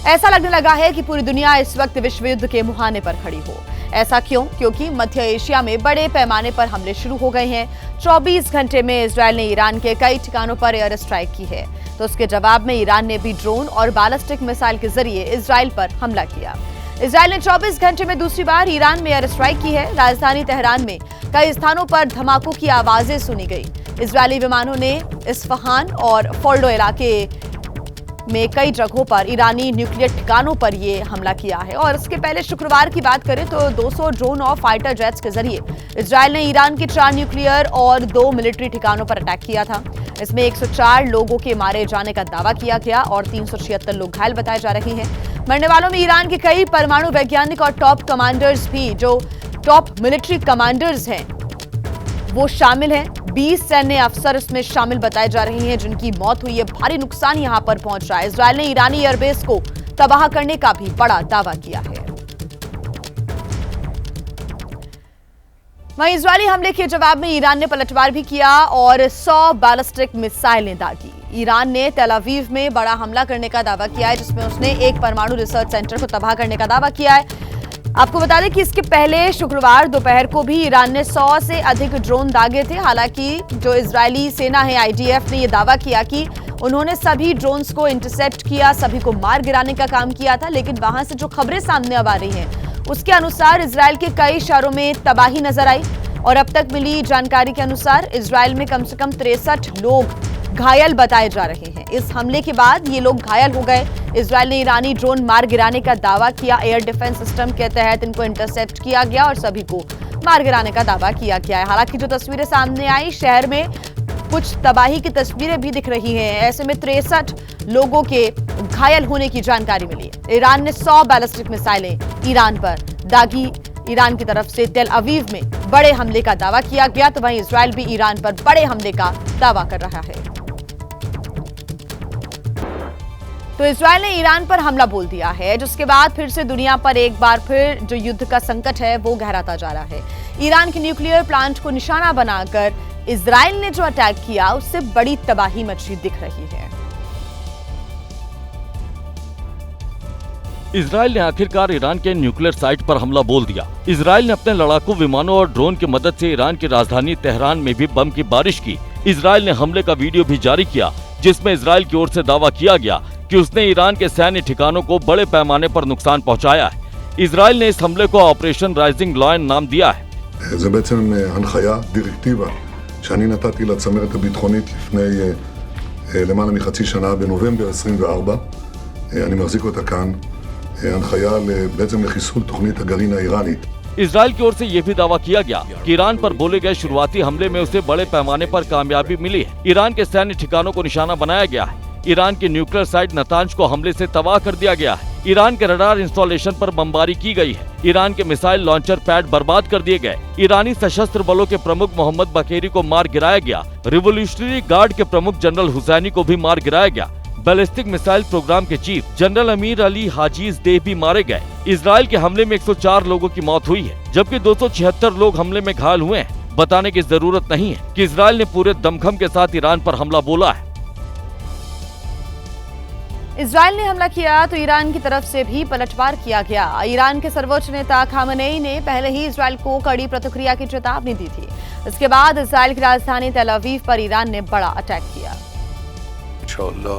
ऐसा लगने लगा है कि पूरी दुनिया इस वक्त विश्व युद्ध के मुहाने पर खड़ी हो। ऐसा क्यों? क्योंकि मध्य एशिया में बड़े पैमाने पर हमले शुरू हो गए हैं। 24 घंटे में इजरायल ने ईरान के कई ठिकानों पर एयर स्ट्राइक की है, तो उसके जवाब में ईरान ने भी ड्रोन और बैलिस्टिक मिसाइल के जरिए इजरायल पर हमला किया। इजरायल ने 24 घंटे में दूसरी बार ईरान में एयर स्ट्राइक की है। राजधानी तेहरान में कई स्थानों पर धमाकों की आवाजें सुनी गई। इजरायली विमानों ने इस्फहान और फोर्डो इलाके में कई जगहों पर ईरानी न्यूक्लियर ठिकानों पर यह हमला किया है। और इसके पहले शुक्रवार की बात करें तो 200 ड्रोन और फाइटर जेट्स के जरिए इजरायल ने ईरान के 4 न्यूक्लियर और 2 मिलिट्री ठिकानों पर अटैक किया था। इसमें 104 लोगों के मारे जाने का दावा किया गया और 376 लोग घायल बताए जा रहे हैं। मरने वालों में ईरान के कई परमाणु वैज्ञानिक और टॉप कमांडर्स भी, जो टॉप मिलिट्री कमांडर्स हैं, वो शामिल हैं। 20 सैन्य अफसर इसमें शामिल बताए जा रहे हैं जिनकी मौत हुई है। भारी नुकसान यहां पर पहुंच रहा है। इजरायल ने ईरानी एयरबेस को तबाह करने का भी बड़ा दावा किया है। वहीं इजरायली हमले के जवाब में ईरान ने पलटवार भी किया और 100 बैलिस्टिक मिसाइलें दागी। ईरान ने तेल अवीव में बड़ा हमला करने का दावा किया है, जिसमें उसने एक परमाणु रिसर्च सेंटर को तबाह करने का दावा किया है। आपको बता दें कि इसके पहले शुक्रवार दोपहर को भी ईरान ने 100 से अधिक ड्रोन दागे थे। हालांकि जो इजरायली सेना है IDF ने यह दावा किया कि उन्होंने सभी ड्रोन्स को इंटरसेप्ट किया, सभी को मार गिराने का काम किया था। लेकिन वहां से जो खबरें सामने अब आ रही हैं उसके अनुसार इजरायल के कई शहरों में तबाही नजर आई और अब तक मिली जानकारी के अनुसार इजरायल में कम से कम 63 लोग घायल बताए जा रहे हैं। इस हमले के बाद ये लोग घायल हो गए। इजरायल ने ईरानी ड्रोन मार गिराने का दावा किया। एयर डिफेंस सिस्टम के तहत इनको इंटरसेप्ट किया गया और सभी को मार गिराने का दावा किया गया है। हालांकि जो तस्वीरें सामने आई, शहर में कुछ तबाही की तस्वीरें भी दिख रही हैं। ऐसे में 63 लोगों के घायल होने की जानकारी मिली है। ईरान ने 100 बैलिस्टिक मिसाइलें ईरान पर दागी। ईरान की तरफ से तेल अवीव में बड़े हमले का दावा किया गया, तो वहीं इजरायल भी ईरान पर बड़े हमले का दावा कर रहा है। तो इजरायल ने ईरान पर हमला बोल दिया है, जिसके बाद फिर से दुनिया पर एक बार फिर जो युद्ध का संकट है वो गहराता जा रहा है। ईरान के न्यूक्लियर प्लांट को निशाना बनाकर इजरायल ने जो अटैक किया उससे बड़ी तबाही मची दिख रही है। इजरायल ने आखिरकार ईरान के न्यूक्लियर साइट पर हमला बोल दिया। इजरायल ने अपने लड़ाकू विमानों और ड्रोन की मदद से ईरान की राजधानी तेहरान में भी बम की बारिश की। इजरायल ने हमले का वीडियो भी जारी किया, जिसमें इजरायल की ओर से दावा किया गया कि उसने ईरान के सैन्य ठिकानों को बड़े पैमाने पर नुकसान पहुंचाया है। इजरायल ने इस हमले को ऑपरेशन राइजिंग लायन नाम दिया है। זה בעצם הנחיה, דירקטיבה, שאני נתתי לצמרת הביטחונית לפני למעלה מחצי שנה בנובמבר 24. אני מחזיק אותה כאן. הנחיה בעצם לחיסול תוכנית הגרעין האיראנית. इजरायल की ओर से यह भी दावा किया गया कि ईरान पर बोले गए शुरुआती हमले में उसे बड़े पैमाने पर कामयाबी मिली है। ईरान के सैन्य ठिकानों को निशाना बनाया गया है। ईरान के न्यूक्लियर साइट नतांज को हमले से तबाह कर दिया गया है। ईरान के रडार इंस्टॉलेशन पर बमबारी की गई है। ईरान के मिसाइल लॉन्चर पैड बर्बाद कर दिए गए। ईरानी सशस्त्र बलों के प्रमुख मोहम्मद बकेरी को मार गिराया गया। रिवोल्यूशनरी गार्ड के प्रमुख जनरल हुसैनी को भी मार गिराया गया। बैलिस्टिक मिसाइल प्रोग्राम के चीफ जनरल अमीर अली हाजीज देह भी मारे गए। इजरायल के हमले में 104 लोगों की मौत हुई है, जबकि 276 लोग हमले में घायल हुए हैं। बताने की जरूरत नहीं है कि इजरायल ने पूरे दमखम के साथ ईरान पर हमला बोला है। इजरायल ने हमला किया तो ईरान की तरफ से भी पलटवार किया गया। ईरान के सर्वोच्च नेता खामेनेई ने पहले ही इजरायल को कड़ी प्रतिक्रिया की चेतावनी दी थी। इसके बाद इजरायल की राजधानी तेल अवीव पर ईरान ने बड़ा अटैक किया। इंशाअल्लाह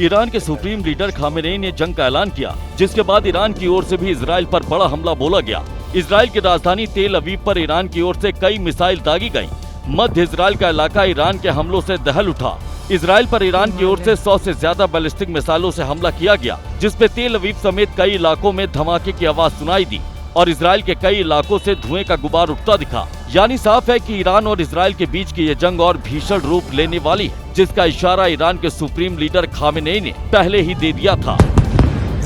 ईरान के सुप्रीम लीडर खामेनेई ने जंग का ऐलान किया, जिसके बाद ईरान की ओर से भी इजरायल पर बड़ा हमला बोला गया। इजरायल की राजधानी तेल अवीव पर ईरान की ओर से कई मिसाइल दागी गयी। मध्य इजरायल का इलाका ईरान के हमलों से दहल उठा। इजरायल पर ईरान की ओर से 100 से ज्यादा बैलिस्टिक मिसाइलों से हमला किया गया, जिसमें तेल अवीव समेत कई इलाकों में धमाके की आवाज सुनाई दी और इजरायल के कई इलाकों से धुएं का गुबार उठता दिखा। यानी साफ है कि ईरान और इजरायल के बीच की ये जंग और भीषण रूप लेने वाली है, जिसका इशारा ईरान के सुप्रीम लीडर खामेनेई ने पहले ही दे दिया था।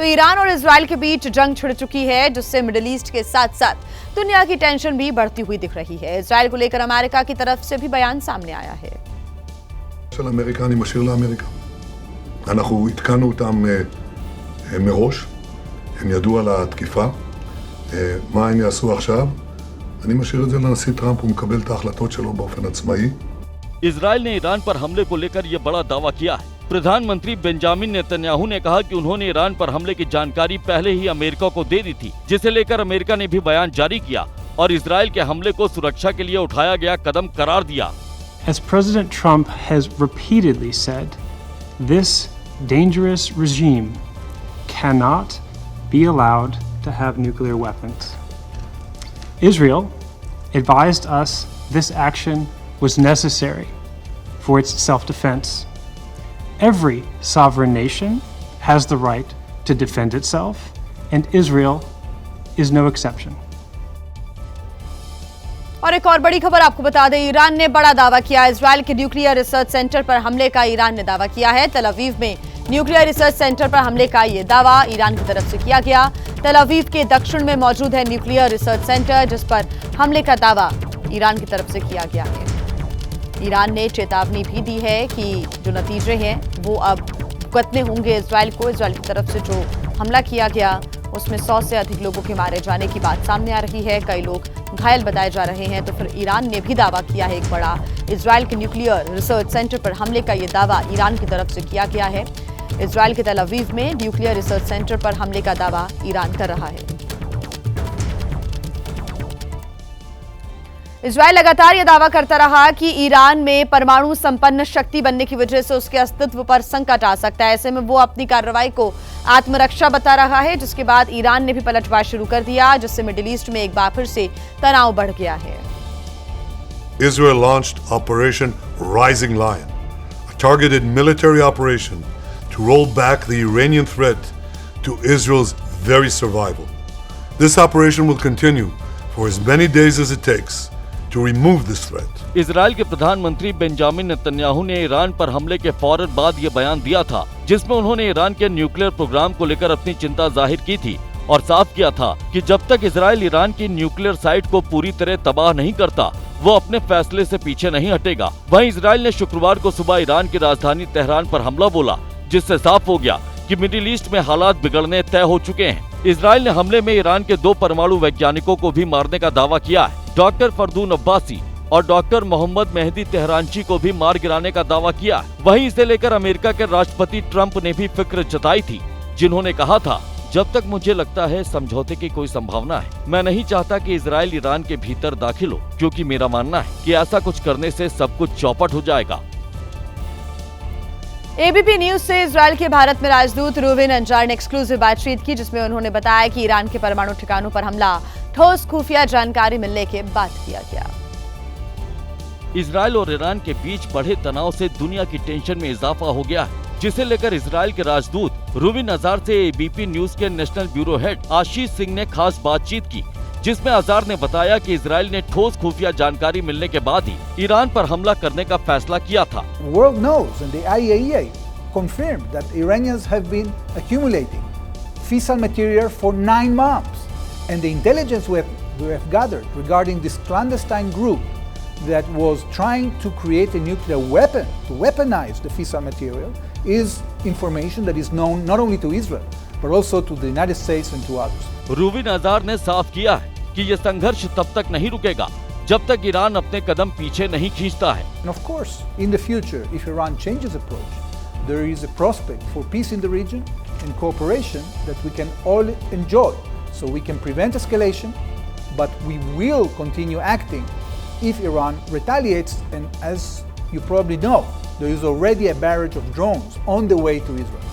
तो ईरान और इजराइल के बीच जंग छिड़ चुकी है, जिससे मिडिल ईस्ट के साथ साथ दुनिया की टेंशन भी बढ़ती हुई दिख रही है। इजराइल को लेकर अमेरिका की तरफ से भी बयान सामने आया है। של אמריקה אני משאיר לאמריקה. אנחנו התקנו אותם מראש, הם ידעו על התקיפה. מה הם יעשו עכשיו? אני משאיר את זה לנשיא טראמפ, הוא מקבל את ההחלטות שלו באופן עצמאי. इजराइल ने ईरान पर हमले को लेकर यह बड़ा दावा किया है। प्रधानमंत्री बेंजामिन नेतन्याहू ने कहा कि उन्होंने ईरान पर हमले की जानकारी पहले ही अमेरिका को दे दी थी, जिसे लेकर अमेरिका ने भी बयान जारी किया और इजराइल के हमले को सुरक्षा के लिए उठाया गया कदम करार दिया। As President Trump has repeatedly said, this dangerous regime cannot be allowed to have nuclear weapons. Israel advised us this action was necessary for its self-defense. Every sovereign nation has the right to defend itself, and Israel is no exception. और एक और बड़ी खबर आपको बता दें, Iran ने बड़ा दावा किया। इजराइल के न्यूक्लियर रिसर्च सेंटर पर हमले का ईरान ने दावा किया है। तेल अवीव में न्यूक्लियर रिसर्च सेंटर पर हमले का ये दावा ईरान की तरफ से किया गया। तेल अवीव के दक्षिण में मौजूद है न्यूक्लियर रिसर्च सेंटर, जिस पर हमले का दावा ईरान की तरफ से किया गया है। ईरान ने चेतावनी भी दी है कि जो नतीजे हैं वो अब भुगतने होंगे इजराइल को। इजराइल की तरफ से जो हमला किया गया उसमें 100 से अधिक लोगों के मारे जाने की बात सामने आ रही है, कई लोग घायल बताए जा रहे हैं। तो फिर ईरान ने भी दावा किया है एक बड़ा, इजराइल के न्यूक्लियर रिसर्च सेंटर पर हमले का ये दावा ईरान की तरफ से किया गया है। इजराइल के तेल अवीव में न्यूक्लियर रिसर्च सेंटर पर हमले का दावा ईरान कर रहा है। इजराइल लगातार यह दावा करता रहा कि ईरान में परमाणु संपन्न शक्ति बनने की वजह से उसके अस्तित्व पर संकट आ सकता है। ऐसे में वो अपनी कार्रवाई को आत्मरक्षा बता रहा है, जिसके बाद ईरान ने भी पलटवार शुरू कर दिया, जिससे मिडिल ईस्ट में एक बार फिर से तनाव बढ़ गया है। Israel launched Operation Rising Lion, a targeted military operation to roll back the Iranian threat to Israel's very survival. This operation will continue for as many days as it takes to remove this threat. Israel के प्रधानमंत्री Benjamin Netanyahu ने Iran पर हमले के फौरन बाद ये बयान दिया था, जिसमें उन्होंने ईरान के न्यूक्लियर प्रोग्राम को लेकर अपनी चिंता जाहिर की थी और साफ किया था कि जब तक इजराइल ईरान की न्यूक्लियर साइट को पूरी तरह तबाह नहीं करता, वो अपने फैसले से पीछे नहीं हटेगा। वहीं इजराइल ने शुक्रवार को सुबह ईरान की राजधानी तेहरान पर हमला बोला, जिससे साफ हो गया कि मिडिल ईस्ट में हालात बिगड़ने तय हो चुके हैं। इजराइल ने हमले में ईरान के 2 परमाणु वैज्ञानिकों को भी मारने का दावा किया है। डॉक्टर फरदून अब्बासी और डॉक्टर मोहम्मद मेहदी तेहरानची को भी मार गिराने का दावा किया है। वहीं इसे लेकर अमेरिका के राष्ट्रपति ट्रंप ने भी फिक्र जताई थी, जिन्होंने कहा था, जब तक मुझे लगता है समझौते की कोई संभावना है, मैं नहीं चाहता कि इजराइल ईरान के भीतर दाखिल हो, क्योंकि मेरा मानना है कि ऐसा कुछ करने से सब कुछ चौपट हो जाएगा। एबीपी न्यूज से इजराइल के भारत में राजदूत रूविन अंजार ने एक्सक्लूसिव बातचीत की, जिसमें उन्होंने बताया कि ईरान के परमाणु ठिकानों पर हमला ठोस खुफिया जानकारी मिलने के बाद किया गया। इजराइल और ईरान के बीच बढ़े तनाव से दुनिया की टेंशन में इजाफा हो गया है, जिसे लेकर इजराइल के राजदूत रूविन अजार से एबीपी न्यूज के national bureau head Ashish Singh ने खास बातचीत की, जिसमें अजार ने बताया कि इजराइल ने ठोस खुफिया जानकारी मिलने के बाद ही ईरान पर हमला करने का फैसला किया था। World knows and the IAEA confirmed that Iranians have been accumulating fissile material for 9 months, and the intelligence we have gathered regarding this clandestine group that was trying to create a nuclear weapon to weaponize the fissile material is information that is known not only to Israel but also to the United States and to others. रूविन अजार ने साफ किया है कि ये संघर्ष तब तक नहीं रुकेगा जब तक ईरान अपने कदम पीछे नहीं खींचता है। And of course, in the future, if Iran changes approach, there is a prospect for peace in the region and cooperation that we can all enjoy. So we can prevent escalation, but we will continue acting if Iran retaliates. And as you probably know, there is already a barrage of drones on the way to Israel.